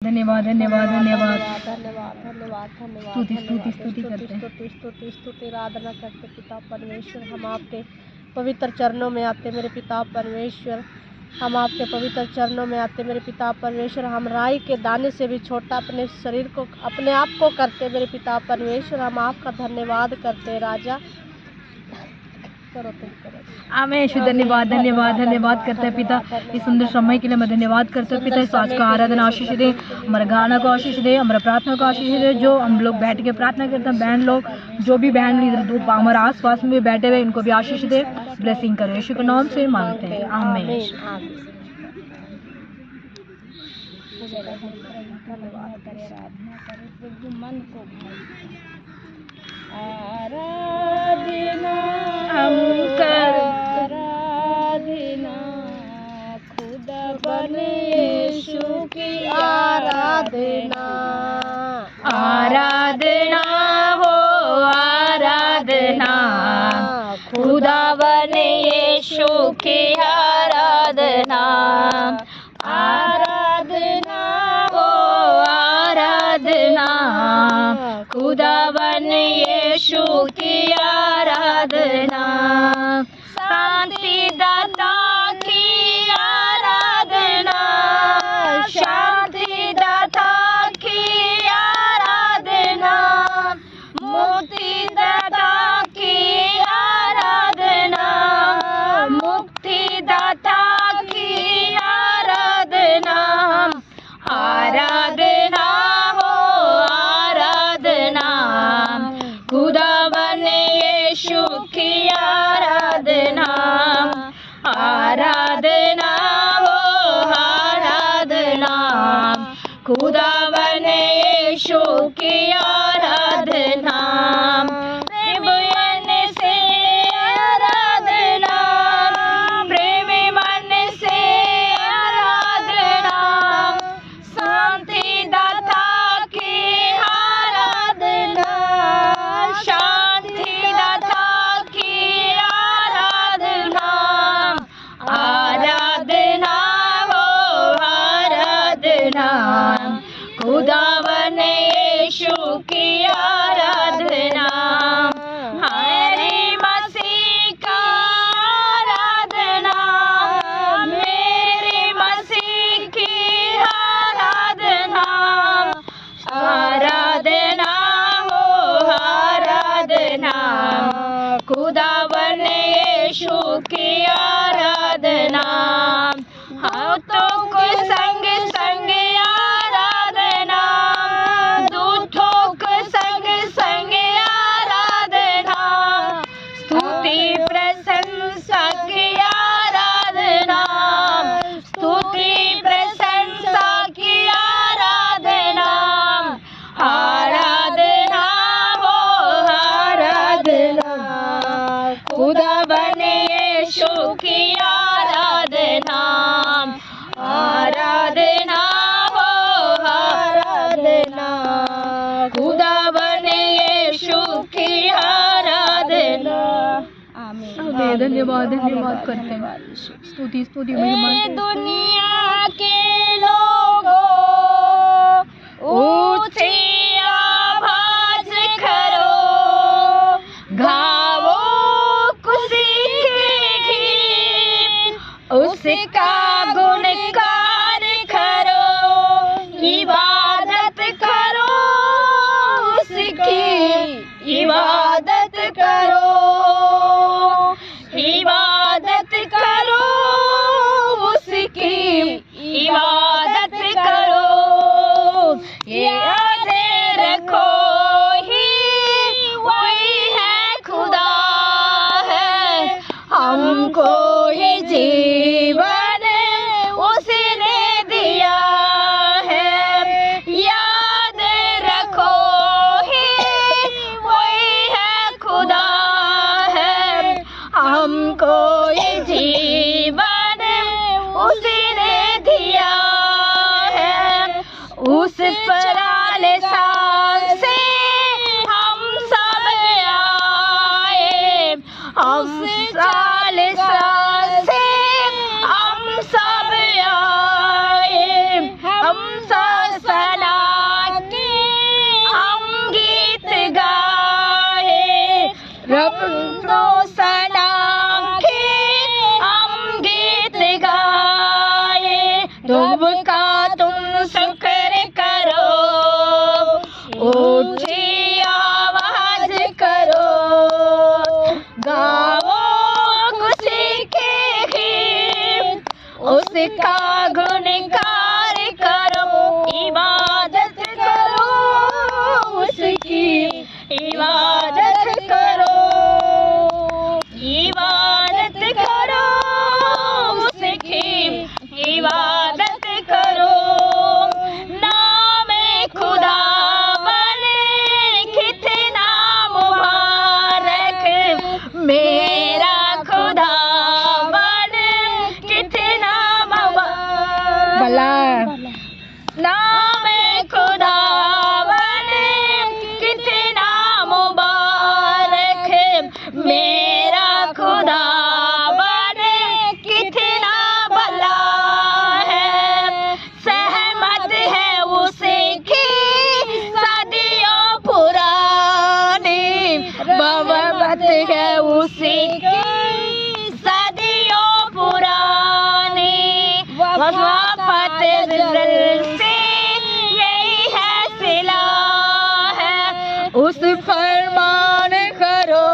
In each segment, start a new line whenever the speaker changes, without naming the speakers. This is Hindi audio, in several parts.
धन्यवाद धन्यवाद धन्यवाद
धन्यवाद धन्यवाद धन्यवाद
स्तुति स्तुति स्तुति करते हैं।
स्तुति स्तुति स्तुति आराधना करते पिता परमेश्वर। हम आपके पवित्र चरणों में आते मेरे पिता परमेश्वर, हम आपके पवित्र चरणों में आते मेरे पिता परमेश्वर। हम राई के दाने से भी छोटा अपने शरीर को, अपने आप को करते मेरे पिता परमेश्वर। हम आपका धन्यवाद करते राजा। करो तुम करो।
आमें धन्यवाद धन्यवाद धन्यवाद करते हैं पिता, इस सुंदर समय के लिए मैं धन्यवाद करता हूँ पिता। इस आज का आराधना आशीष दे, हमारे गाना को आशीष दे, हमारा प्रार्थना को आशीष दे। जो हम लोग बैठ के प्रार्थना करते हैं, बहन लोग जो भी बहन इधर हमारे आस पास में बैठे हुए, इनको भी आशीष दे, ब्लेसिंग करो। यीशु के नाम से मांगते हैं, आमीन।
धन्यवाद करें, आराधना करें प्रभु मन को आराधना
हम कर
आराधना खुदा बने यीशु की आराधना।
आराधना हो आराधना, खुदा बने यीशु की आराधना। आराधना हो आराधना, खुदा बने यीशु की आराधना। शांति दाता की आराधना, शांति दाता की आराधना, मुक्ति दाता की आराधना, मुक्ति दाता की आराधना। आराधना हो आराधना, खुदा बने यीशु की आराधना। आराधना हो आराधना, खुदा बने यीशु की आराधना। प्रेम मन से आराधना, प्रेम मन से आराधना, शांति दाता की आराधना, शांति दाता की आराधना। आराधना हो आराधना, खुदा बने यीशु की आराधना। हरे मसीह का आराधना, मेरे मसीह की आराधना। आराधना हो आराधना, खुदा बने यीशु की आराधना। हाथों को संग संग आराधना, दूतों को संग संग आराधना, स्तुति प्रशंसा की आराधना, स्तुति प्रशंसा की आराधना। आराधना हो आराधना, खुदा बने यीशु की आराधना। आराधना हो आराधना, खुदा बने यीशु की आराधना। आमीन। धन्यवाद धन्यवाद करते हैं, स्तुति स्तुति महिमा। दुनिया के लोगों ऊंची आवाज करो, गाओ खुशी के गीत, उसका गुणगान करो, इबादत करो उसकी, इबादत करो, इबादत करो उसकी, इबादत करो। याद रखो ही वही है खुदा है, हमको ही जीवन उसने दिया है। याद रखो ही वही है खुदा है, हमको ही जीवन उसने दिया है। उस पर लिसान से हम सब आए, हम लिसान से हम सब आए, हम सब शुक्र करो, ऊंची आवाज करो, गाओ खुशी के गीत, उसका गुणगान करो, इबादत करो उसकी, इबादत करो, इबादत करो उसकी, इबादत करो। नाम खुदा बने कितना मुबारक, मेरा खुदा बने कितना मुबारक, नाम खुदा बने कितना मुबारक, मेरा खुदा बने कितना भला है, सहमत है उसकी सदियों पुरानी, मोहब्बत है उसकी सदियों पुरानी, वफात दिल से यही है सिला है, उस फरमान करो,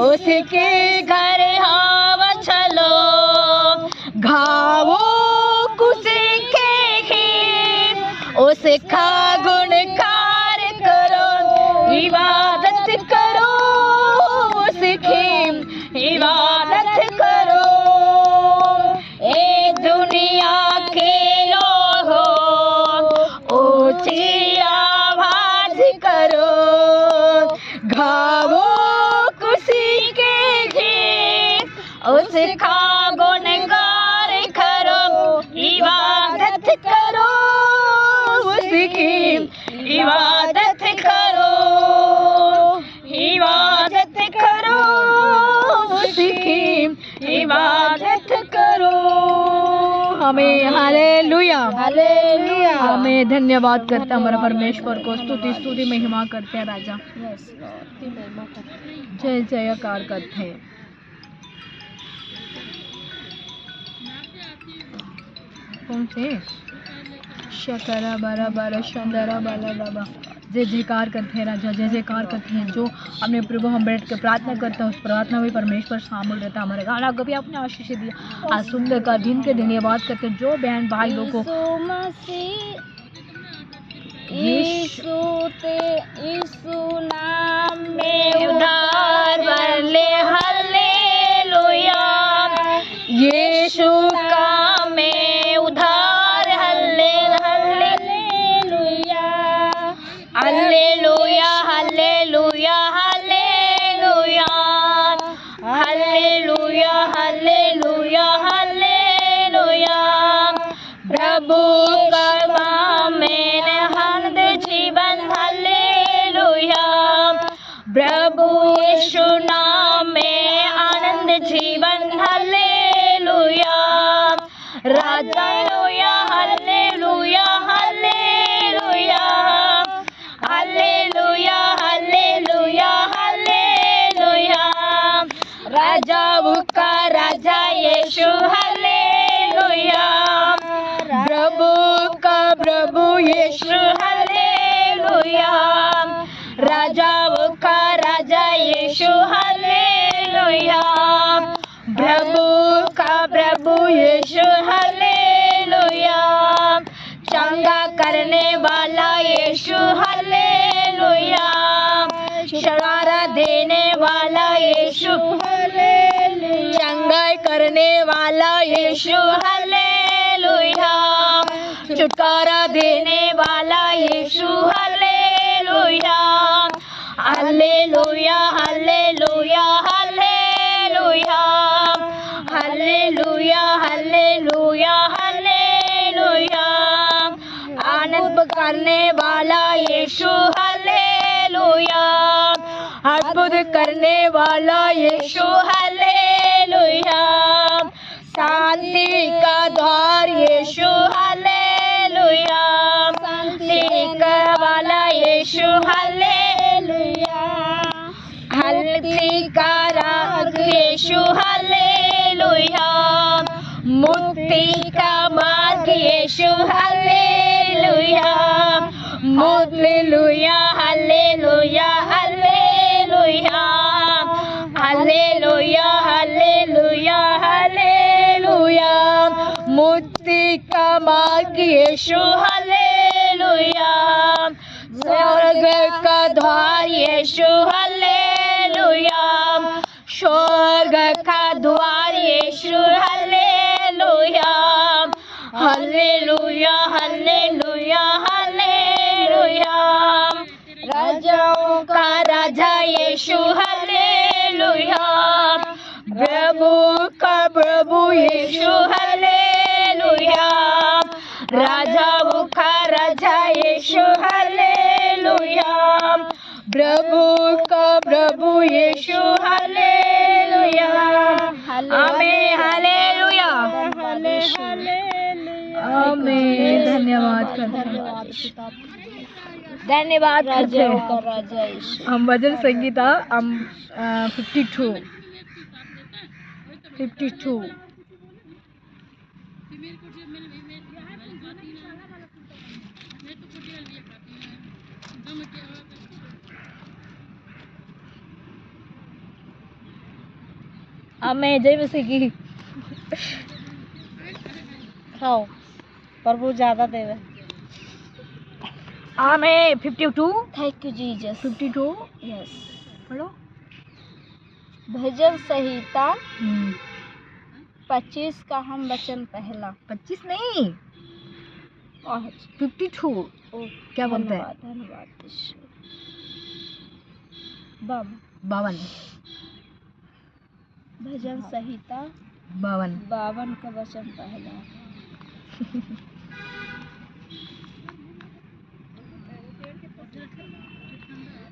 उसके घर हवा चलो, गाओ खुशी के गीत, उसका गुणगान करो, इबादत करो उसकी, इबादत करो। ए दुनिया के लोगों, ऊंची आवाज करो, गाओ खुशी के गीत, उसका गुणगान करो, इबादत करो उसकी, इबादत करो, इबादत करो उसकी, इबादत करो। हमें हालेलुया, हालेलुया, हमें धन्यवाद करते हैं हमारे परमेश्वर को, स्तुति महिमा करते हैं राजा, जय जयकार करते हैं। कौन से शकरा बारा बारा शंदरा बाला बाबा, जय जयकार करते हैं राजा, जय जयकार करते हैं। जो अपने प्रभु हम बैठ के प्रार्थना करते हैं, उस प्रार्थना में परमेश्वर शामिल रहता है। हमारे गाना को भी आपने आशीष दिया, आज सुंदर का दिन के धन्यवाद करते हैं। जो बहन भाई लोग को यीशु नाम में उद्धार बदले, हालेलुया, यीशु का में उद्धार, hallelujah, hallelujah, hallelujah, hallelujah, hallelujah, hallelujah, hallelujah, प्रभु का नाम में आनंद जीवन, हालेलुया, प्रभु यीशु नाम में आनंद जीवन, हालेलुया, राजा लोया, hallelujah, hallelujah, hallelujah, hallelujah, hallelujah, राजाओं का राजा यीशु, हालेलुया, प्रभु का प्रभु यीशु, हालेलुया, राजाओं का राजा यीशु, हालेलुया, प्रभु का प्रभु यीशु, हालेलुया, चंगा करने वाला यीशु, हालेलुया, छुटकारा देने वाला यीशु, हालेलुया, चंगा करने वाला यीशु, हालेलुया, छुटकारा देने वाला Yeshu, hallelujah, hallelujah, hallelujah, hallelujah, hallelujah, hallelujah, hallelujah, आनंद करने वाला यीशु, हालेलुया, अद्भुत करने वाला यीशु, हालेलुया, शांति का द्वार यीशु, हालेलुया, शांति का वाला यीशु, हालेलुया, हल्दी का राग यीशु, हालेलुया, मुक्ति का मार्ग Yeshu hallelujah, hallelujah, hallelujah, hallelujah, hallelujah, hallelujah, hallelujah, मुक्ति का मार्ग यीशु हालेलुया, स्वर्ग का द्वार यीशु हालेलुया, स्वर्ग का द्वार यीशु हालेलुया, हालेलुया, हालेलुया, हालेलुया, राजाओं का राजा यीशु हालेलुया, प्रभु का प्रभु यीशु हालेलुया, राजाओं का राजा यीशु हालेलुया, प्रभु का प्रभु यीशु हालेलुया, आमीन, हालेलुया, आमीन। धन्यवाद करते हैं, धन्यवाद करते हैं। हम भजन संगीता हम 52 हमें जय मसीह की।
खाओ, प्रभु ज्यादा देवे।
हमें 52
थैंक यू जीसस।
52
यस।
पढ़ो।
भजन संहिता 25 का हम वचन पहला।
25 नहीं, 52 क्या बोलते हैं?
धन्यवाद।
52
भजन संहिता
52
का वचन पहला।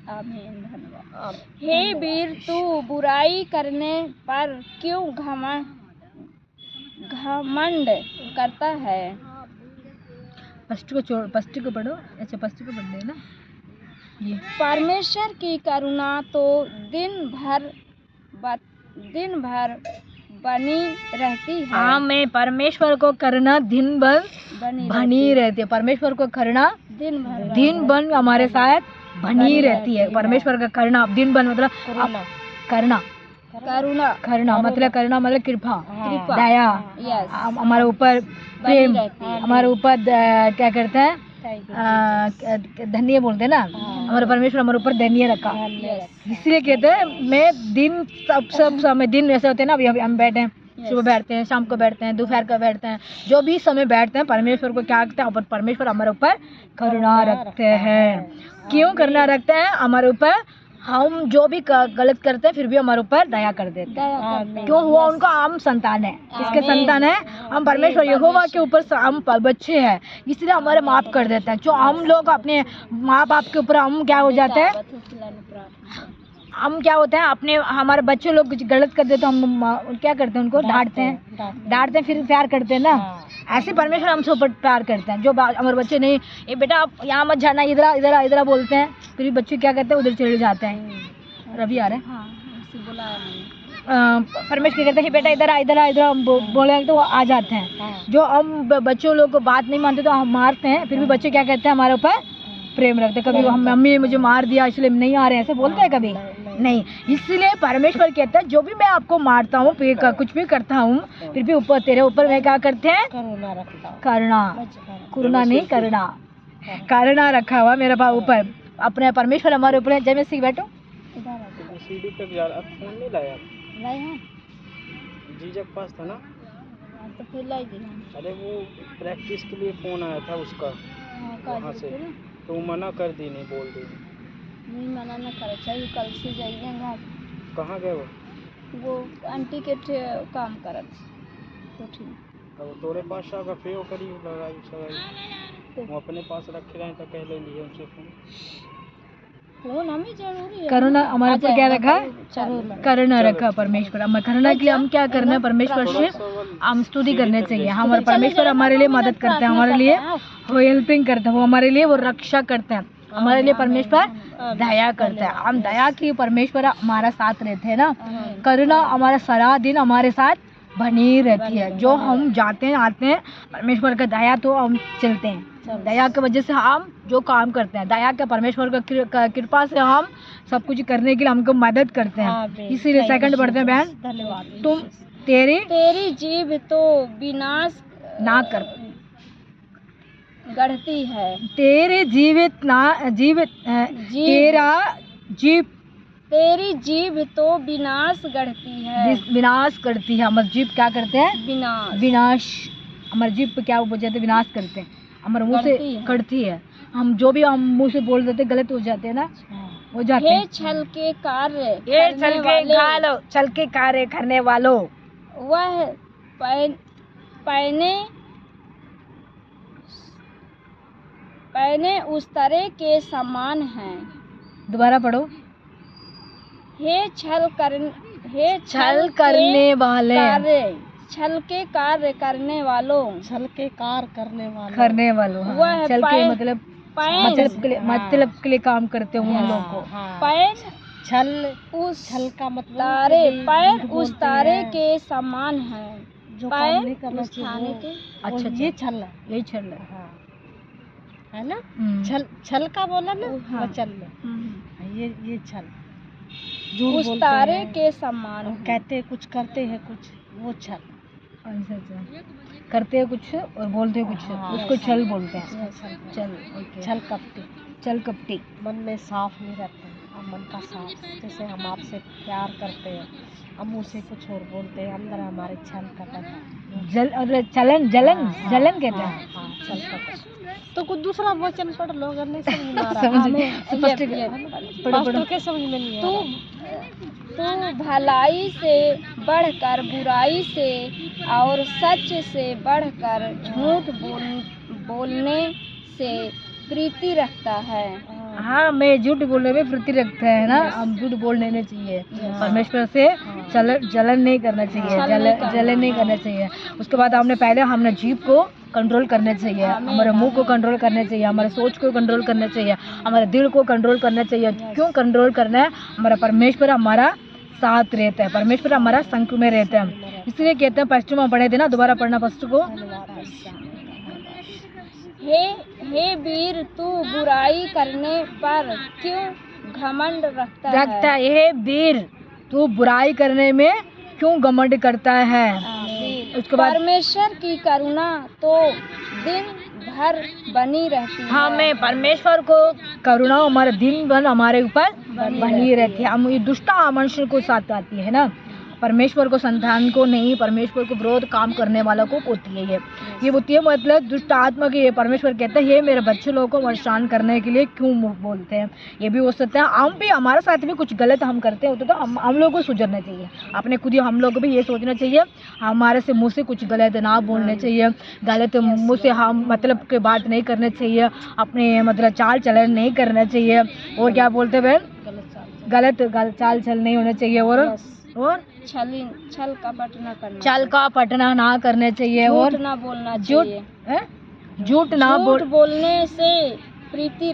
आमीन, धन्यवाद। हे वीर, तू बुराई करने पर क्यों घमंड करता है?
फर्स्ट को पढ़ो। अच्छा, फर्स्ट को पढ़ लेना ये।
परमेश्वर की करुणा तो दिन भर बनी रहती है।
हाँ, मैं परमेश्वर को करना दिन भर बनी रहती है। परमेश्वर को करना दिन भर हमारे साथ बनी रहती है। परमेश्वर का करना दिन भर मतलब करना, करना मतलब कृपा, दया, हमारे ऊपर प्रेम, हमारे ऊपर क्या करते हैं, धन्य बोलते हैं ना, हमारे परमेश्वर हमारे ऊपर धन्य रखा। इसलिए कहते हैं मैं दिन सब समय, दिन ऐसे होते हैं ना, अभी हम बैठे हैं, सुबह बैठते हैं, शाम को बैठते हैं, दोपहर को बैठते हैं, जो भी समय बैठते हैं परमेश्वर को क्या करते हैं, परमेश्वर हमारे ऊपर करुणा रखते हैं। क्यों करुणा रखते हैं हमारे ऊपर? हम जो भी गलत करते हैं फिर भी हमारे ऊपर दया कर देते हैं। क्यों हुआ? उनका हम संतान है। किसके संतान है? हम परमेश्वर यहोवा के ऊपर हम बच्चे हैं, इसलिए हमारे माफ कर देते हैं। जो हम लोग अपने माँ बाप के ऊपर हम क्या हो जाते हैं, हम क्या होते हैं, अपने हमारे बच्चे लोग कुछ गलत कर देते हैं, हम क्या करते हैं, उनको डांटते हैं, फिर प्यार करते हैं ना। ऐसे परमेश्वर हमसे ऊपर प्यार करते हैं। जो हमारे बच्चे नहीं, ये बेटा आप यहाँ मत जाना, इधर बोलते हैं, फिर भी बच्चे क्या करते हैं, उधर चले जाते हैं। रवि आ रहे हैं, परमेश्वर कहते हैं बेटा इधर हम बोलेंगे तो वो आ जाते हैं। जो हम बच्चों लोग को बात नहीं मानते तो हम मारते हैं, फिर भी बच्चे क्या कहते हैं, हमारे ऊपर प्रेम रखते हैं। कभी हम मम्मी ने मुझे मार दिया इसलिए नहीं आ रहे हैं ऐसे बोलते हैं? कभी नहीं। इसलिए परमेश्वर कहता है जो भी मैं आपको मारता हूँ, कुछ भी करता हूँ, फिर भी ऊपर तेरे ऊपर मैं क्या करते हैं, करुणा रखा हुआ मेरे पास ऊपर। अपने परमेश्वर हमारे ऊपर है। जय मैं सीख बैठो।
सीढ़ी तक यार अब फोन नहीं लाया जीजा के पास था ना,
तो फिर लाई देना।
अरे वो प्रैक्टिस के लिए फोन आया था उसका वहाँ से, तो मना कर दी, नहीं बोल दी।
नहीं मना न करे चाहिए, कल से जाइए घर।
कहाँ गए
वो आंटी के काम करत तो ठीक।
अब तोरे पास आकर फिर वो करी लड़ाई सगाई, वो अपने पास रखे रहे तो कह ले लिए उनसे फोन
हमें जरूरी है।
करुणा हमारे ऊपर क्या रखा? करुणा रखा परमेश्वर। हम करुणा के लिए हम क्या करना है, परमेश्वर से हम स्तुति करने चाहिए। हमारे परमेश्वर हमारे लिए मदद करते हैं, हमारे लिए हेल्पिंग करते हैं, वो हमारे लिए वो रक्षा करते हैं, हमारे लिए परमेश्वर दया करता है। हम दया की परमेश्वर हमारा साथ रहते हैं ना। करुणा हमारा सारा दिन हमारे साथ बनी रहती है। जो हम जाते हैं आते हैं, परमेश्वर का दया तो हम चलते हैं, दया की वजह से हम जो काम करते हैं, दया के परमेश्वर का कृपा से हम सब कुछ करने के लिए हमको मदद करते हैं। इसीलिए सेकंड पढ़ते हैं बहन,
धन्यवाद।
तुम तेरी
जीभ तो विनाश
ना कर,
गढ़ती है।
तेरी जीवित ना जीवित तेरा जीव,
तेरी जीभ तो विनाश गढ़ती है।
विनाश करती है। हमारे जीव क्या करते हैं?
विनाश।
विनाश। हमारे जीव पे क्या हो जाते हैं? विनाश करते हैं। हमारे मुंह से कड़ती है। हम जो भी हम मुंह से बोल देते गलत हो जाते हैं ना, हो जाते हैं।
छल के कार्य,
ये छल के कार्य करने वालों,
वह पहने उस तरह के समान हैं।
दोबारा पढ़ो।
हे छल
करने वाले,
छल के कार्य करने वालों,
करने वालों।
वह
छल के मतलब के लिए काम करते हैं उन लोग को।
पैर छल का मतलब तारे, पैर उस तारे के समान है जो काम नहीं करना चाहिए। अच्छा, ये छल है,
यही छल
है ना। छल का बोला ना, वचन में ये छल उस तारे के समान कहते कुछ, करते हैं कुछ, वो छल।
अच्छा, करते हैं कुछ और बोलते हैं कुछ, उसको छल बोलते हैं। छल कपटी।
मन में साफ नहीं रहते हैं, हम मन का साफ। जैसे हम आपसे प्यार करते हैं, हम उसे कुछ और बोलते हैं, अंदर हमारे छल कपट है। जलन कहते हैं। छल कपट। तो कुछ दूसरा वचन पढ़ लो, अगर नहीं समझ में आ रहा। तू भलाई से बढ़कर बुराई से और सच से बढ़कर झूठ बोलने से प्रीति रखता है।
हाँ, मैं झूठ बोलने में प्रीति रखता है ना। हम झूठ बोलने नहीं चाहिए, परमेश्वर से जलन नहीं करना चाहिए, जलन नहीं करना चाहिए। उसके बाद हमने जीभ को कंट्रोल करना चाहिए, हमारे मुंह को कंट्रोल करना चाहिए, हमारे सोच को कंट्रोल करना चाहिए, हमारे दिल को कंट्रोल करना चाहिए। क्यों कंट्रोल करना है? हमारा परमेश्वर हमारा साथ रहता है, परमेश्वर हमारा संग में रहता है। इसलिए कहते हैं, फर्स्ट में पढ़े थे ना, दोबारा पढ़ना फर्स्ट को।
हे वीर, तू बुराई करने पर क्यों घमंड रखता है?
हे वीर, तू बुराई करने में क्यों घमंड करता है? उसके बाद
परमेश्वर की करुणा तो दिन भर बनी रहती है।
हाँ, मैं परमेश्वर को करुणा हमारे दिन भर हमारे ऊपर बनी रहती है। हम ये दुष्ट मनुष्य को साथ आती है ना, परमेश्वर को संतान को नहीं, परमेश्वर को विरोध काम करने वालों को होती है। ये होती है मतलब दुष्ट आत्मा की। ये परमेश्वर कहते हैं, ये मेरे बच्चे लोगों को परेशान करने के लिए क्यों मुँह बोलते हैं। ये भी हो सकता है हम भी, हमारे साथ भी कुछ गलत हम करते होते तो हम लोगों को सुधरना चाहिए। अपने खुद ही हम लोग को भी ये सोचना चाहिए, हमारे से मुँह से कुछ गलत ना बोलने चाहिए, गलत मुँह से हम मतलब के बात नहीं करना चाहिए, अपने मतलब चाल चलन नहीं करना चाहिए। और क्या बोलते हैं बहन? गलत चाल चल नहीं होना चाहिए। और
छल कपट ना करना,
छल का पटना ना करने चाहिए, और
ना बोलना चाहिए।
झूठ
बोलने से प्रीति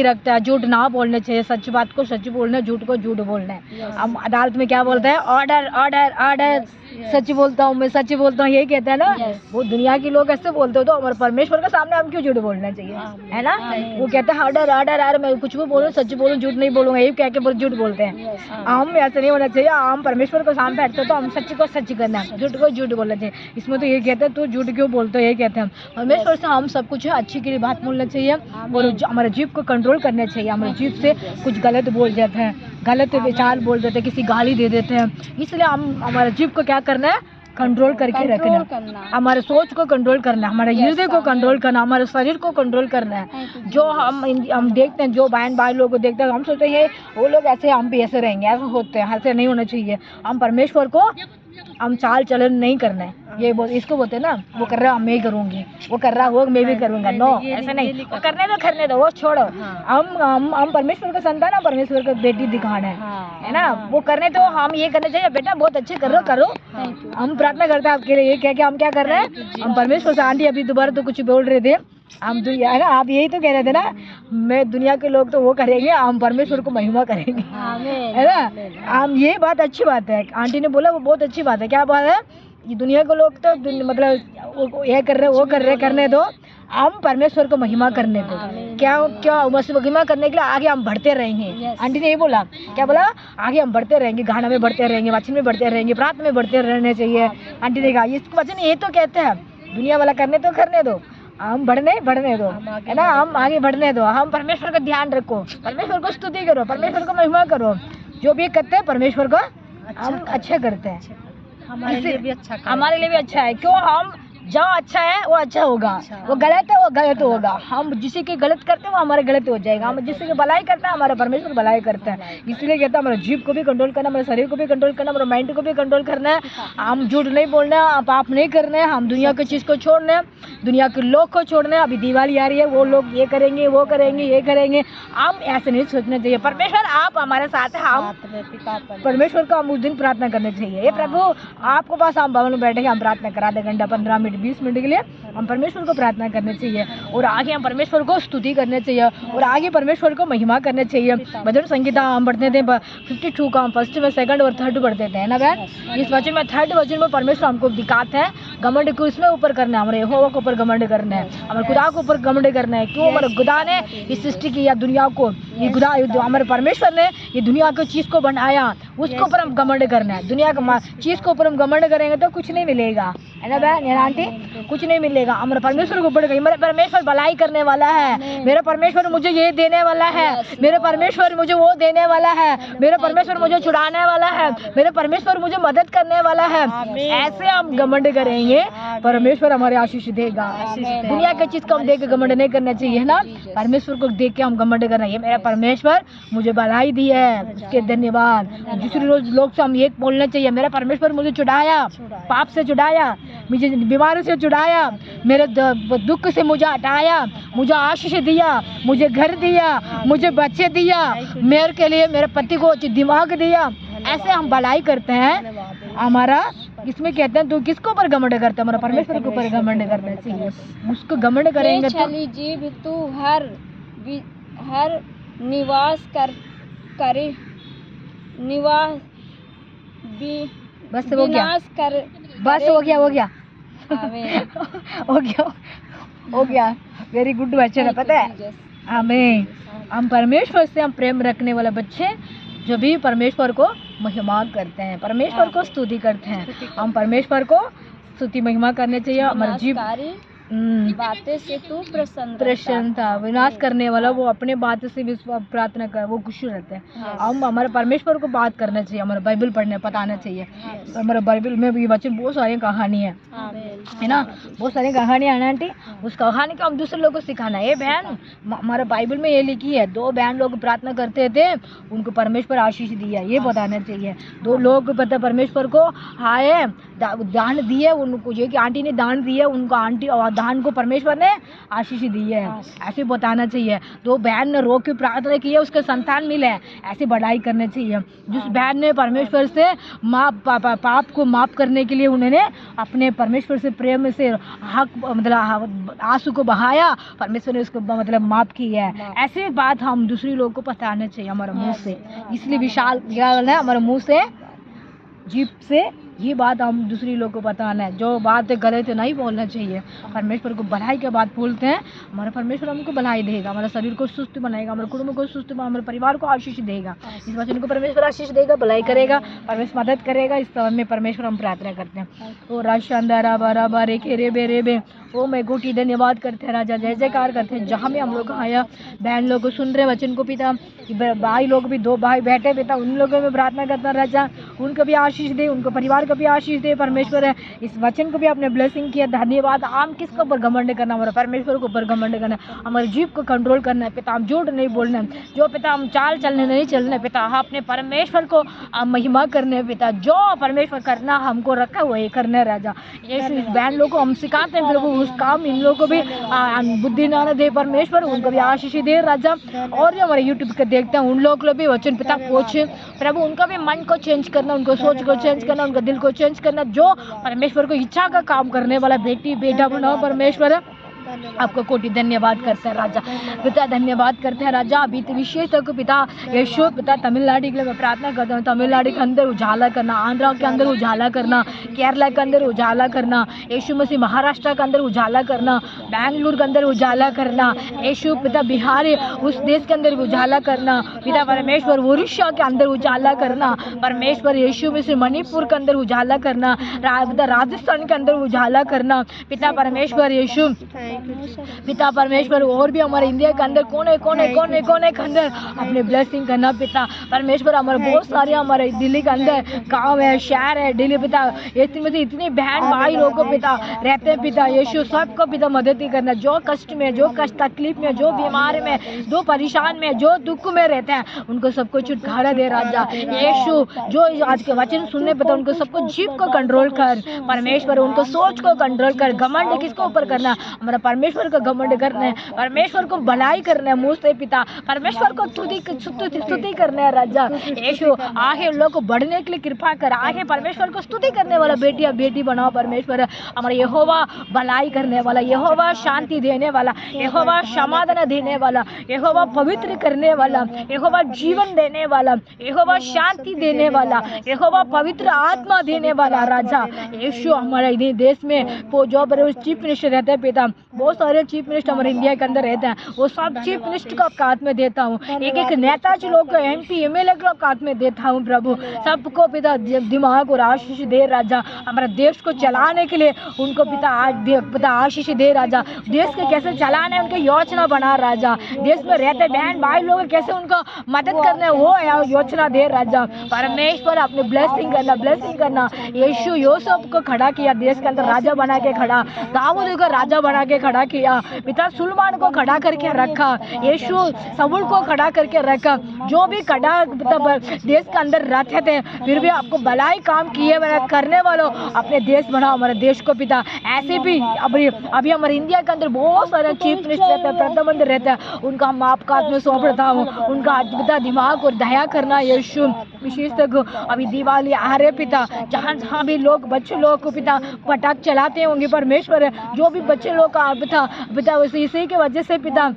रखता
है, झूठ ना बोलने चाहिए। सच बात को सच बोलना, झूठ को झूठ बोलना है। हम अदालत में क्या बोलते हैं? Order order order. सच बोलता हूँ, मैं सच बोलता हूँ, यही कहते हैं ना। वो दुनिया के लोग ऐसे बोलते हो, तो हमारे परमेश्वर के सामने हम क्यों झूठ बोलना चाहिए, है ना। वो कहते हैं ऑर्डर ऑर्डर ऑर्डर, मैं कुछ भी बोलूँ, सच बोलूँ, झूठ नहीं बोलूँगा, यही कह के झूठ बोलते हैं। हम ऐसा नहीं होना चाहिए। हम परमेश्वर को सामने बैठते तो हम सच को सच करना है, झूठ को झूठ बोलना चाहिए। इसमें तो ये कहते हैं, तू झूठ क्यों बोलते हो, यही कहते हैं। परमेश्वर से हम सब कुछ अच्छी के लिए बात बोलना चाहिए, और हमारे जीभ को कंट्रोल करना चाहिए। हमारे जीभ से कुछ गलत बोल जाते हैं, गलत विचार बोल देते हैं, किसी गाली दे देते हैं। इसलिए हम हमारे जीभ को क्या करना है? कंट्रोल करके रखना, हमारे सोच को कंट्रोल करना, हमारे हृदय को कंट्रोल करना, हमारे शरीर को कंट्रोल करना है। जो हम देखते हैं, जो बहन भाई लोग को देखते हैं, हम सोचते हैं वो लोग ऐसे, हम भी ऐसे रहेंगे, ऐसे होते हैं, ऐसे नहीं होना चाहिए। हम परमेश्वर को हम चाल चलन नहीं करना है। ये इसको बोलते हैं ना, वो कर रहा मैं ही करूँगी, वो कर रहा वो मैं भी करूँगा। नो, ऐसा नहीं, वो करने दो, वो छोड़ो। हम परमेश्वर का संतान है, परमेश्वर का बेटी दिखाना है ना। वो करने दो, हम ये करना चाहिए, बेटा बहुत अच्छे कर रहे करो। हम प्रार्थना करते हैं आपके लिए, ये कह के हम क्या कर रहे हैं? हम परमेश्वर से, आंटी अभी दोबारा तो कुछ बोल रहे थे, हम दुनिया है ना, आप यही तो कह रहे थे ना, मैं दुनिया के लोग तो वो करेंगे, हम परमेश्वर को महिमा करेंगे, है ना। हम ये बात अच्छी बात है, आंटी ने बोला वो बहुत अच्छी बात है। क्या बात है? ये दुनिया के लोग तो मतलब ये कर रहे वो कर रहे, करने दो, हम परमेश्वर को महिमा करने दो। क्या क्या बस महिमा करने के लिए आगे हम बढ़ते रहेंगे। आंटी ने ये बोला, क्या बोला, आगे हम बढ़ते रहेंगे, गाना में बढ़ते रहेंगे, वचन में बढ़ते रहेंगे, प्रार्थना में बढ़ते रहने चाहिए। आंटी ने कहा इस वचन ये तो कहते हैं दुनिया वाला करने तो करने दो, हम बढ़ने दो, है ना, हम आगे बढ़ने दो। हम परमेश्वर का ध्यान रखो, परमेश्वर को स्तुति करो, परमेश्वर को महिमा करो। जो भी करते हैं परमेश्वर को हम अच्छा करते हैं,
हमारे लिए भी अच्छा
हमारे लिए भी अच्छा है। क्यों, हम जो अच्छा है वो अच्छा होगा, वो गलत है वो गलत होगा। हम जिसे के गलत करते हैं वो हमारे गलत हो जाएगा, हम जिससे के भलाई करते हैं हमारा परमेश्वर भलाई करता है। इसलिए कहता है हमारे जीभ को भी कंट्रोल करना, हमारे शरीर को भी कंट्रोल करना, हमारे माइंड को भी कंट्रोल करना है। हम झूठ नहीं बोलना है, पाप नहीं करना है, हम दुनिया की चीज़ को छोड़ना है, दुनिया के लोग को छोड़ना है। अभी दिवाली आ रही है, वो लोग ये करेंगे वो करेंगे ये करेंगे, हम ऐसे नहीं सोचना चाहिए। परमेश्वर आप हमारे साथ है, हम परमेश्वर को हम उस दिन प्रार्थना करनी चाहिए। ये प्रभु आपको पास हम भवन में बैठे हम प्रार्थना करा, आधा घंटा 15 मिनट 20 मिनट के लिए हम परमेश्वर को प्रार्थना करने चाहिए, और आगे हम परमेश्वर को स्तुति करने चाहिए, और आगे परमेश्वर को महिमा करने चाहिए। भजन संगीता हम पढ़ते थे 52 का, हम फर्स्ट में सेकंड और थर्ड पढ़ते थे ना बहन। इस वचन में थर्ड वचन में परमेश्वर हमको दिखाते हैं घमंड को इसमें ऊपर करना है, हमारे यहोवा के ऊपर घमंड करना है, हमारे खुदा के ऊपर घमंड करना है। क्यों, हमारे खुदा ने इस सृष्टि की या दुनिया को, ये खुदा हमारे परमेश्वर ने ये दुनिया की चीज़ को बनाया, उसके ऊपर हम घमंड करना है। दुनिया का चीज़ के ऊपर हम घमंड करेंगे तो कुछ नहीं मिलेगा, है ना बहन, है ना आंटी, कुछ नहीं मिलेगा। हमारे परमेश्वर को ऊपर, मेरा परमेश्वर भलाई करने वाला है, मेरा परमेश्वर मुझे ये देने वाला है, मेरे परमेश्वर मुझे वो देने वाला है, मेरा परमेश्वर मुझे छुड़ाने वाला है, मेरे परमेश्वर मुझे मदद करने वाला है। ऐसे हम घमंड करेंगे, परमेश्वर हमारे आशीष देगा। दुनिया की चीज को हम देख के घमंड नहीं करना चाहिए, है ना, परमेश्वर को देख के हम घमंड करना है। मेरा परमेश्वर मुझे भलाई दी है, उसके धन्यवाद। दूसरे लोग से हम ये बोलना चाहिए, मेरा परमेश्वर मुझे छुड़ाया, पाप से छुड़ाया, मुझे बीमारी से छुड़ाया, मेरे दुख से मुझे हटाया, मुझे आशीष दिया, मुझे घर दिया, मुझे बच्चे दिया, मेरे के लिए मेरे पति को दिमाग दिया। ऐसे हम भलाई करते हैं। हमारा इसमें कहते हैं, तो किसको ऊपर घमंड करते हैं, हमारा परमेश्वर के ऊपर घमंड करना चाहिए। उसको घमंड करेंगे तो
जीव तू हर निवास करे निवास
बस हो गया,
कर
बस हो गया हो गया। वेरी गुड बच्चे ना, पता है हमें, हम परमेश्वर से हम प्रेम रखने वाले बच्चे जो भी परमेश्वर को महिमा करते हैं, परमेश्वर को स्तुति करते हैं। हम परमेश्वर को स्तुति महिमा करने चाहिए। हमारे जीव
बातें से तू
प्रसन्नता, विनाश करने वाला वो अपने बात से विश्वास प्रार्थना कर, वो खुश रहते हैं। हम हमारे परमेश्वर को बात करना चाहिए, हमारा बाइबल पढ़ने बताना चाहिए। हमारे बाइबल में भी वचन बहुत सारी कहानी है ना, बहुत सारी कहानियाँ है आंटी, उस कहानी का हम दूसरे लोगों को सिखाना है। ये बहन हमारे बाइबल में ये लिखी है, 2 बहन लोग प्रार्थना करते थे, उनको परमेश्वर आशीष दिया, ये बताना चाहिए। 2 लोग पता परमेश्वर को आए दान दिए, उनको ये कि आंटी ने दान दिए, उनको आंटी और दान को परमेश्वर ने आशीष दी है, ऐसे बताना चाहिए। 2 बहन ने रो के प्रार्थना की है, उसके संतान मिले, ऐसे बढ़ाई करनी चाहिए। जिस बहन ने परमेश्वर से पाप को माफ करने के लिए उन्होंने अपने परमेश्वर से प्रेम से हक मतलब आंसू को बहाया, परमेश्वर ने उसको मतलब माफ की है। ऐसी बात हम दूसरी लोगों को बताना चाहिए हमारे मुंह से। इसलिए विशाल क्या है, हमारे मुंह से जीभ से ये बात हम दूसरी लोग को बताना है। जो बात गलत है नहीं बोलना चाहिए। परमेश्वर को भलाई के बात बोलते हैं, हमारा परमेश्वर हमको भलाई देगा, हमारे शरीर को सुस्त बनाएगा, हमारे कुटुंब को सुस्त, हमारे परिवार को आशीष देगा। इस वचन को परमेश्वर आशीष देगा, भलाई करेगा, परमेश्वर मदद करेगा। इस समय में परमेश्वर हम प्रार्थना करते हैं। ओ राशांदारा बराबर रे ओ मैं गोटी धन्यवाद करते हैं राजा, जय जयकार करते हैं। जहाँ में हम लोग आया बहन लोग को सुन रहे वचन को पिता, भाई लोग भी 2 भाई बैठे पिता, उन लोगों में प्रार्थना करता राजा, उनको भी आशीष दे, उनको परिवार को भी आशीष दे परमेश्वर है। इस वचन को भी आपने ब्लेसिंग किया, धन्यवाद। हम किसके ऊपर घमंड करना, हमारा परमेश्वर के ऊपर घमंड करना, हमारे जीव को कंट्रोल करना है पिता, हम झूठ नहीं बोलना है, जो पिता हम चाल चलने नहीं चलना पिता, हम अपने परमेश्वर को महिमा करने पिता, जो परमेश्वर करना हमको रखा हुआ है करना राजा। ये बहन लोग को हम सिखाते हैं प्रभु, उस काम इन लोगों को भी बुद्धि ना दे परमेश्वर, उनको भी आशीष दे राजा। और जो हमारे यूट्यूब के देखते हैं उन लोग को भी वचन पिता कोच प्रभु, उनका भी मन को चेंज करना, उनको सोच को चेंज करना, उनका दिल को चेंज करना, जो परमेश्वर को इच्छा का काम करने वाला बेटी बेटा बनाओ परमेश्वर। आपको कोटि धन्यवाद करते हैं राजा। पिता धन्यवाद करते हैं राजा। अभी तो विशेष तक पिता यीशु पिता तमिलनाडु के लिए मैं प्रार्थना करता हूँ, तमिलनाडु के अंदर उजाला करना, आंध्रा के अंदर उजाला करना, केरला के अंदर उजाला करना, यीशु मसीह महाराष्ट्र के अंदर उजाला करना, बेंगलुरु के अंदर उजाला करना, यीशु पिता बिहार उस देश के अंदर उजाला करना, पिता परमेश्वर उड़ीसा के अंदर उजाला करना, परमेश्वर यीशु मसीह मणिपुर के अंदर उजाला करना, पिता राजस्थान के अंदर उजाला करना, पिता परमेश्वर यीशु पिता परमेश्वर और भी हमारे इंडिया के अंदर कोने कोने कोने कोने के अंदर अपने ब्लेसिंग करना पिता परमेश्वर। हमारे बहुत सारे हमारे दिल्ली के अंदर गांव है, शहर है, दिल्ली पिता इतनी बहन भाई लोगों को पिता रहते हैं पिता यीशु सबको पिता मदद ही करना, जो कष्ट में, जो कष्ट तकलीफ में, जो बीमार में, जो परेशान में, जो दुख में रहते हैं उनको सबको छुटकारा दे राजा यीशु। जो आज के वचन सुनने पिता उनको सबको जीव को कंट्रोल कर परमेश्वर, उनको सोच को कंट्रोल कर। घमंड किसको ऊपर करना, हमारा परमेश्वर को घमंड करना है, परमेश्वर को भलाई करना है मुँह से पिता, परमेश्वर को स्तुति करना है राजा यीशु। आगे लोग को बढ़ने के लिए कृपा कर, आगे परमेश्वर को स्तुति करने वाला बेटी बेटी बनाओ परमेश्वर। हमारा यहोवा भलाई करने वाला, यहोवा शांति देने वाला, यहोवा समाधान देने वाला, यहोवा पवित्र करने वाला, यहोवा जीवन देने वाला, यहोवा शांति देने वाला, यहोवा पवित्र आत्मा देने वाला राजा यीशु। हमारे देश में जो बड़े चीफ मिनिस्टर रहते हैं पिता, बहुत सारे चीफ मिनिस्टर हमारे इंडिया के अंदर रहते हैं, वो सब चीफ मिनिस्टर को आपका हाथ में देता हूँ, एक एक नेताजी लोग को MP MLA को आपका हाथ में देता हूँ प्रभु। सबको पिता दिमाग और आशीष दे राजा, हमारे देश को चलाने के लिए उनको पिता आशीष दे राजा। देश को कैसे चलाना है उनकी योजना बना राजा, देश में रहते बहन भाई लोग कैसे उनको मदद करना है वो योजना दे राजा परमेश्वर। अपने ब्लेसिंग करना यीशु। यूसुफ को खड़ा किया देश के अंदर, राजा बना के खड़ा, दाऊद को राजा बना के खड़ा किया पिता, सुलेमान को खड़ा करके रखा यीशु, सबूल को खड़ा करके रखा, जो भी खड़ा देश के अंदर रहते थे फिर भी आपको भलाई काम किए करने वालों अपने देश बनाओ हमारे देश को पिता। ऐसे भी अभी हमारे इंडिया के अंदर बहुत सारे चीफ मिनिस्टर रहते हैं, प्रधानमंत्री रहते हैं, उनका हम आपका हाथ में सौंप रहा हूँ, उनका पिता दिमाग और दया करना यीशु। विशेष तक अभी दिवाली आ रहे पिता, जहाँ भी लोग बच्चे लोग को पिता पटाख चलाते होंगे परमेश्वर, जो भी बच्चे लोग का पिता इसी की वजह से पिता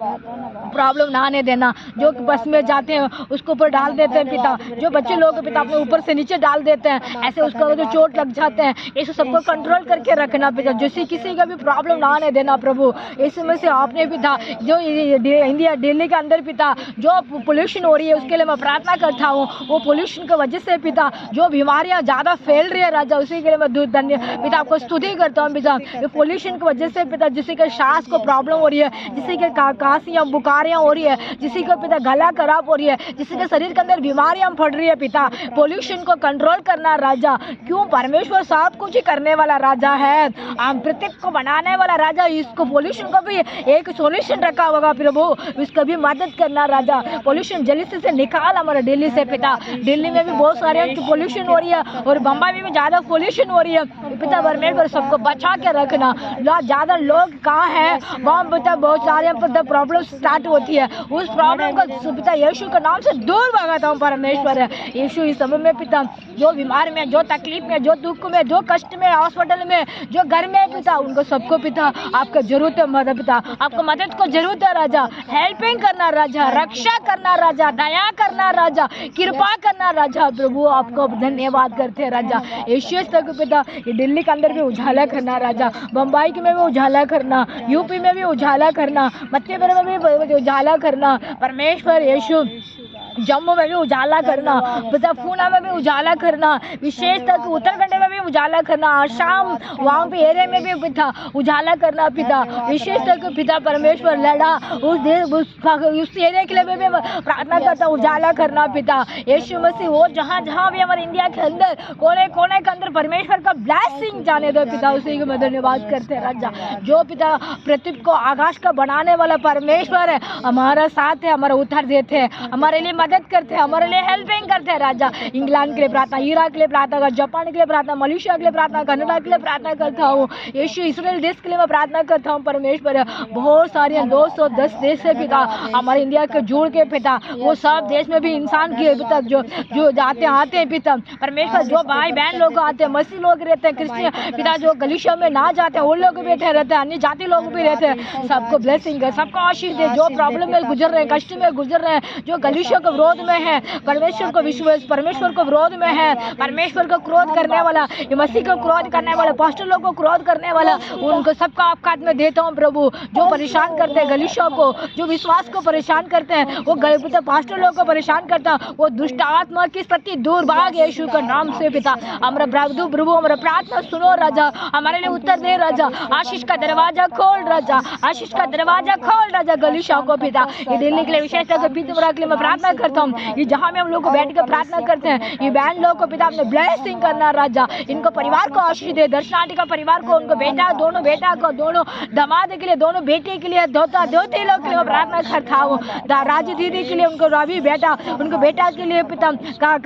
प्रॉब्लम ना आने देना, जो बस में जाते हैं उसको ऊपर डाल देते हैं पिता, जो बच्चे लोग पिता अपने ऊपर से नीचे डाल देते हैं, ऐसे उसका जो चोट लग जाते हैं, ये सबको कंट्रोल करके रखना पिता, जिससे किसी का भी प्रॉब्लम ना आने देना प्रभु। इसमें से आपने पिता जो इंडिया दिल्ली के अंदर पिता जो पोल्यूशन हो रही है उसके लिए मैं प्रार्थना करता हूँ, वो पोल्यूशन की वजह से पिता जो बीमारियाँ ज़्यादा फैल रही है राजा, उसी के लिए मैं धन्य पिता आपको स्तुति करता हूँ पिता। ये पोल्यूशन की वजह से पिता जिसी के सांस को प्रॉब्लम हो रही है, जिसी के काशियाँ बुखारियाँ हो रही है, जिसी को पिता गला खराब हो रही है, जिसी के शरीर के अंदर बीमारियाँ फट रही है पिता, पोल्यूशन को कंट्रोल करना राजा। क्यों परमेश्वर सब कुछ ही करने वाला राजा है, हम प्रत्येक को बनाने वाला राजा, इसको पोल्यूशन को भी एक सोल्यूशन रखा होगा प्रभु, इसको भी मदद करना राजा। पोल्यूशन जल्दी से निकाल हमारे दिल्ली से पिता, दिल्ली में भी बहुत सारे पोल्यूशन हो रही है और बम्बई में भी ज़्यादा पोल्यूशन हो रही है पिता परमेश्वर, सबको बचा के रखना। ज़्यादा लोग कहाँ हैं वहाँ पिता बहुत सारे प्रॉब्लम स्टार्ट होती है, उस प्रॉब्लम को पिता यीशु के नाम से दूर भगाता हूँ परमेश्वर। यीशु इस समय में पिता जो बीमार में, जो तकलीफ में, जो दुख में, जो कष्ट में, हॉस्पिटल में, जो घर में पिता, उनको सबको पिता आपको जरूरत है मदद पिता, आपको मदद को जरूरत है राजा। हेल्पिंग करना राजा, रक्षा करना राजा, दया करना राजा, कृपा करना राजा प्रभु। आपको धन्यवाद करते हैं राजा यीशु तक पिता। ये दिल्ली के अंदर भी उजाला करना राजा, बम्बई में भी उजाला करना, यूपी में भी उजाला करना, मध्य प्रदेश में भी उजाला करना परमेश्वर यीशु। जम्मू में भी उजाला करना पिता, पूना में भी उजाला करना, विशेष तक उत्तराखंड में भी उजाला करना, आसाम वहाँ पे एरिया में भी पिता उजाला करना पिता, विशेष तक पिता परमेश्वर लड़ा उस एरिया के लिए भी प्रार्थना करता, उजाला करना पिता यीशु मसीह। वो जहाँ भी हमारे इंडिया के अंदर कोने कोने के अंदर परमेश्वर का ब्लेसिंग जाने दो पिता, उसी को मैं धन्यवाद करते हैं राजा। जो पिता पृथ्वी को आकाश का बनाने वाला परमेश्वर है, हमारा साथ है, हमारा उत्तर देते हैं, हमारे लिए मदद करते हैं, हमारे लिए हेल्पिंग करते हैं राजा। इंग्लैंड के लिए प्रार्थना, इराक के लिए प्रार्थना कर, जापान के लिए प्रार्थना, मलेशिया के लिए प्रार्थना, कनाडा के लिए प्रार्थना करता हूँ। यीशु इसराइल देश के लिए मैं प्रार्थना करता हूँ परमेश्वर। बहुत सारे 210 देश से पिता, हमारे इंडिया के जोड़ के पिता, वो सब देश में भी इंसान के अभी तक जो जाते आते हैं पिता परमेश्वर, जो भाई बहन लोग आते हैं, मसीह लोग रहते हैं, क्रिश्चियन पिता जो गलीशिया में ना जाते हैं, वो लोग भी रहते हैं, अन्य जाति लोग भी रहते हैं। सबको ब्लेसिंग है, सबको आशीष दे। जो प्रॉब्लम में गुजर रहे हैं, कष्ट में गुजर रहे हैं, जो गलीशिया के विरोध में है, परमेश्वर को विश्वास, परमेश्वर को विरोध में है, परमेश्वर को क्रोध करने वाला, मसीह को क्रोध करने वाला, पास्टर लोग को क्रोध करने वाला, उनको सबका आपका हाथ में देता हूँ प्रभु। जो परेशान करते हैं गलीशिया को, जो विश्वास को परेशान करते हैं, वो पास्टर लोग को परेशान करता, वो दुष्ट आत्मा की प्रति दूर भाग यीशु के नाम से पिता। हमारा प्रभु हमारा प्रार्थना सुनो राजा, हमारे लिए उत्तर दे राजा। आशीष का दरवाजा खोल राजा, आशीष का दरवाजा खोल राजा गलीशिया को पिता। ये दिल्ली के लिए विशेष तौर से के लिए मैं प्रार्थना करता हूँ। ये जहाँ में हम लोग को बैठ कर प्रार्थना करते हैं, ये बहन लोग को पिता अपने ब्लेसिंग करना राजा। इनको परिवार को आशीष दे, दर्शनार्थी का परिवार को, उनको बेटा, दोनों बेटा को, दोनों दामाद के लिए, दोनों बेटे के लिए, दोता दोती लोग के लिए मैं प्रार्थना करता हूँ। राजी दीदी के लिए, उनको रवि बेटा, उनको बेटा के लिए पिता,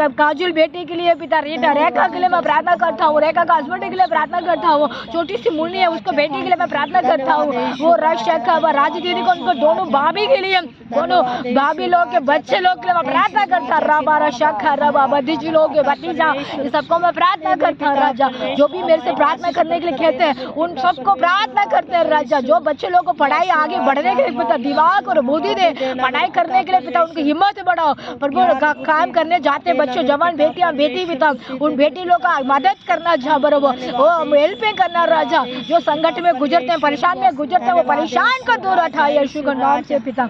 काजुल बेटी के लिए पिता, रेखा के लिए मैं प्रार्थना करता हूँ। रेखा का हस्बैंड के लिए प्रार्थना करता हूँ। छोटी सी मुन्नी है, उसको बेटी के लिए मैं प्रार्थना करता हूँ। वो राजी दीदी को, उनको दोनों भाभी के लिए, दोनों भाभी लोग के बच्चे लोग के लिए मैं प्रार्थना करता। रबारा शाखा रबा भतीजी लोग के भतीजा, ये सबको मैं प्रार्थना करता राजा। जो भी मेरे से प्रार्थना करने के लिए कहते हैं, उन सबको प्रार्थना करते हैं राजा। जो बच्चे लोग को पढ़ाई आगे बढ़ने के लिए पिता दिमाग और बुद्धि दे, पढ़ाई करने के लिए पिता उनकी हिम्मत बढ़ाओ। प्रभु काम करने जाते बच्चों, जवान बेटियां, बेटी पिता, उन बेटी लोग का मदद करना जहाँ बराबर, वो हेल्पिंग करना राजा। जो संकट में गुजरते हैं, परेशान में गुजरते हैं, वो परेशान को दूर हटाए यीशु के नाम से पिता।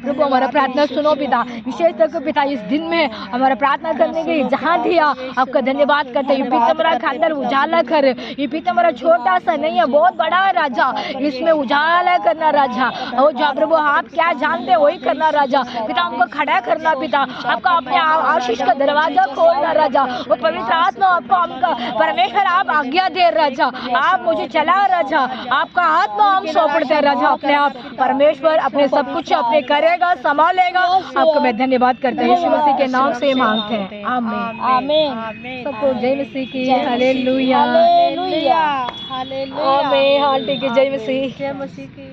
प्रभु हमारा प्रार्थना सुनो पिता। विशेष तौर पर पिता इस दिन में हमारा प्रार्थना करने के लिए जहाँ दिया, आपका धन्यवाद करते हैं। ये पिता हमारा खातर उजाला कर, ये पिता हमारा छोटा सा नहीं है, बहुत बड़ा है राजा। इसमें उजाला करना राजा। और जो प्रभु आप क्या जानते हैं वही करना राजा। पिता हमको खड़ा करना पिता, आपका अपने आशीष का दरवाजा खोलना राजा। वो पवित्र आत्मा आपको, हमका परमेश्वर आप आज्ञा दे राजा, आप मुझे चला राजा, आपका आत्मा हम सौंपते हैं राजा। अपने आप परमेश्वर अपने सब कुछ अपने करेगा, संभालेगा। आपको मैं धन्यवाद करते हैं, यीशु मसीह के नाम से मांगते हैं, आमीन आमीन। सबको जय मसीह की, हालेलुया हालेलुया आमीन। आंटी की जय मसीह,
जय मसीह की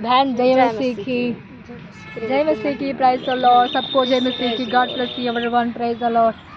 बहन जय मसीह की, जय मसीह की, प्राइज द लॉर्ड। सबको जय मसीह की, God bless you everyone, praise the Lord.